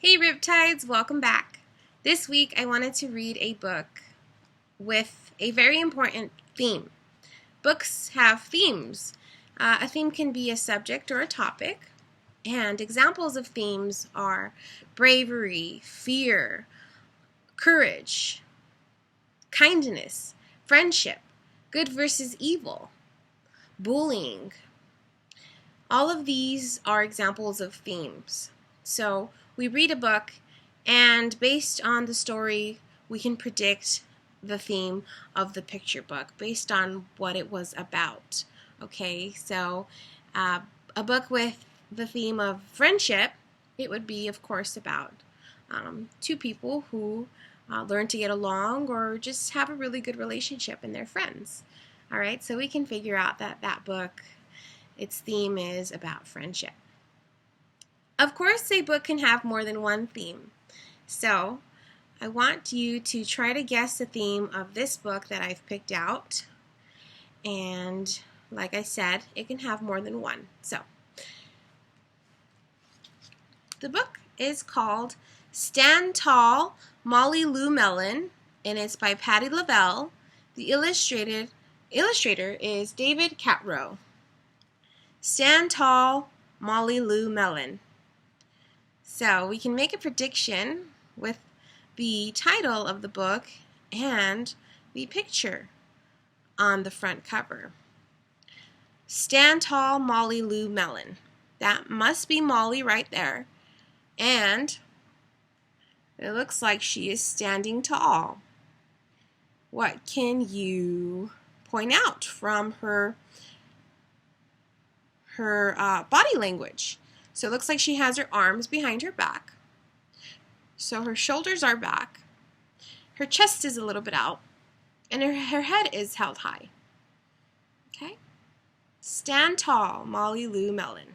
Hey Riptides, welcome back. This week I wanted to read a book with a very important theme. Books have themes. A theme can be a subject or a topic, and examples of themes are bravery, fear, courage, kindness, friendship, good versus evil, bullying. All of these are examples of themes. So we read a book, and based on the story, we can predict the theme of the picture book based on what it was about. Okay, so a book with the theme of friendship, it would be, of course, about two people who learn to get along or just have a really good relationship and they're friends. All right, so we can figure out that book, its theme is about friendship. Of course, a book can have more than one theme. So, I want you to try to guess the theme of this book that I've picked out. And, like I said, it can have more than one. So, the book is called Stand Tall, Molly Lou Mellon, and it's by Patti LaBelle. The illustrator is David Catrow. Stand Tall, Molly Lou Mellon. So we can make a prediction with the title of the book and the picture on the front cover. Stand Tall, Molly Lou Mellon. That must be Molly right there. And it looks like she is standing tall. What can you point out from her body language? So it looks like she has her arms behind her back. So her shoulders are back. Her chest is a little bit out. And her head is held high. Okay? Stand tall, Molly Lou Mellon.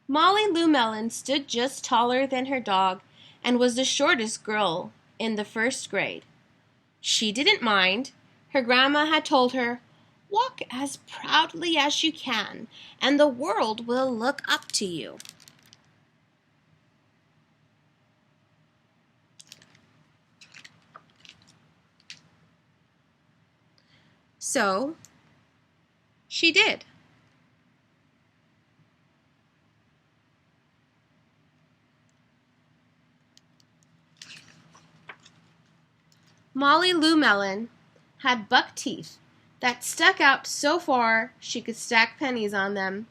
Molly Lou Mellon stood just taller than her dog and was the shortest girl in the first grade. She didn't mind. Her grandma had told her, "Walk as proudly as you can, and the world will look up to you." So, she did. Molly Lou Mellon had buck teeth that stuck out so far she could stack pennies on them.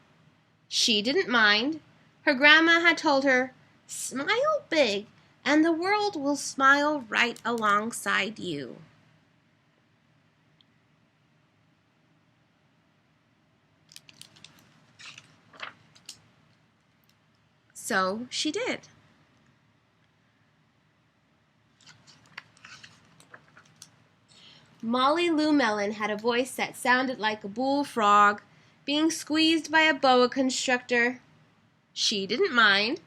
She didn't mind. Her grandma had told her, "Smile big, and the world will smile right alongside you." So she did. Molly Lou Mellon had a voice that sounded like a bullfrog being squeezed by a boa constrictor. She didn't mind.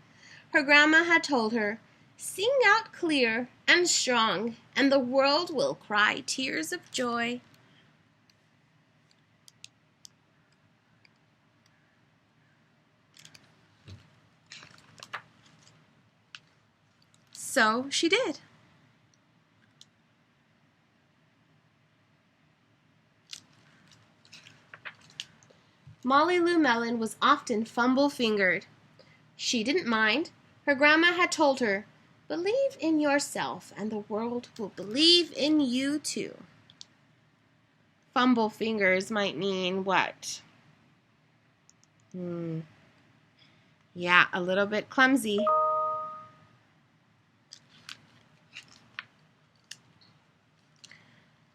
Her grandma had told her, "Sing out clear and strong, and the world will cry tears of joy." So she did. Molly Lou Mellon was often fumble-fingered. She didn't mind. Her grandma had told her, "Believe in yourself, and the world will believe in you too." Fumble fingers might mean what? Yeah, a little bit clumsy.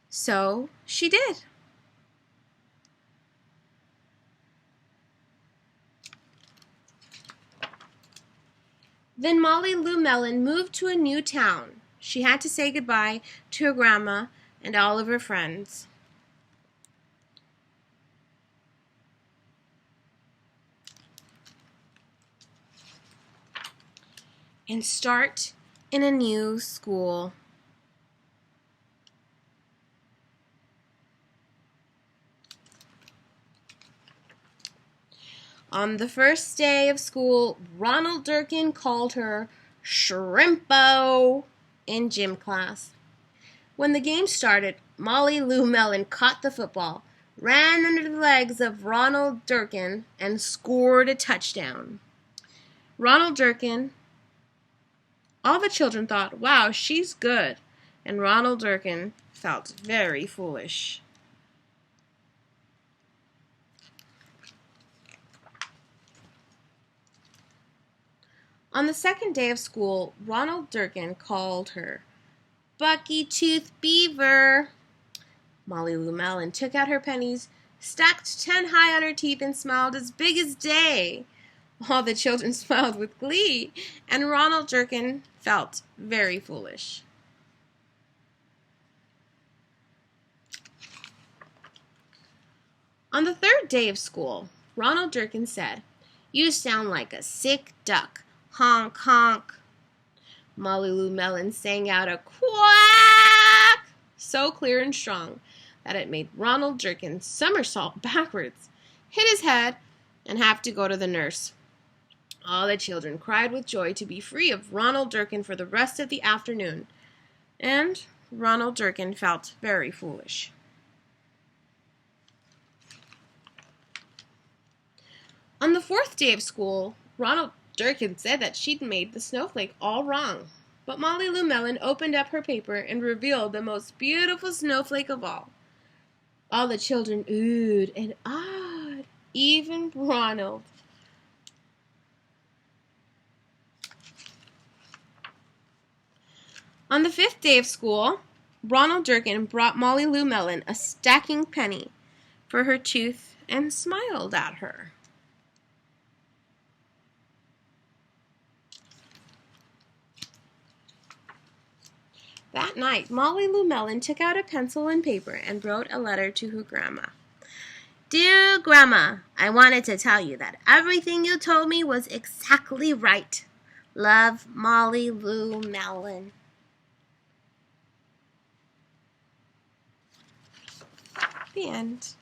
So she did. Then Molly Lou Mellon moved to a new town. She had to say goodbye to her grandma and all of her friends. And start in a new school. On the first day of school, Ronald Durkin called her Shrimpo in gym class. When the game started, Molly Lou Mellon caught the football, ran under the legs of Ronald Durkin, and scored a touchdown. Ronald Durkin, all the children thought, wow, she's good. And Ronald Durkin felt very foolish. On the second day of school, Ronald Durkin called her Bucky Tooth Beaver. Molly Lou Mellon took out her pennies, stacked 10 high on her teeth, and smiled as big as day. All the children smiled with glee, and Ronald Durkin felt very foolish. On the third day of school, Ronald Durkin said, "You sound like a sick duck. Honk, honk." Molly Lou Mellon sang out a quack so clear and strong that it made Ronald Durkin somersault backwards, hit his head, and have to go to the nurse. All the children cried with joy to be free of Ronald Durkin for the rest of the afternoon, and Ronald Durkin felt very foolish. On the fourth day of school, Ronald Durkin said that she'd made the snowflake all wrong, but Molly Lou Mellon opened up her paper and revealed the most beautiful snowflake of all. All the children oohed and ahed, even Ronald. On the fifth day of school, Ronald Durkin brought Molly Lou Mellon a stacking penny for her tooth and smiled at her. That night, Molly Lou Mellon took out a pencil and paper and wrote a letter to her grandma. "Dear Grandma, I wanted to tell you that everything you told me was exactly right. Love, Molly Lou Mellon." The end.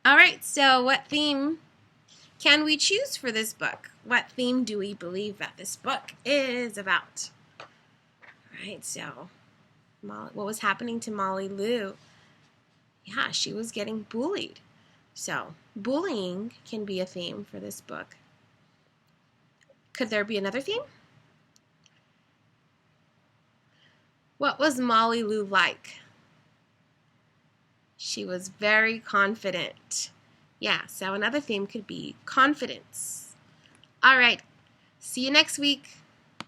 Alright, so what theme can we choose for this book? What theme do we believe that this book is about? Alright, so what was happening to Molly Lou? Yeah, she was getting bullied. So, bullying can be a theme for this book. Could there be another theme? What was Molly Lou like? She was very confident. Yeah, so another theme could be confidence. All right, see you next week.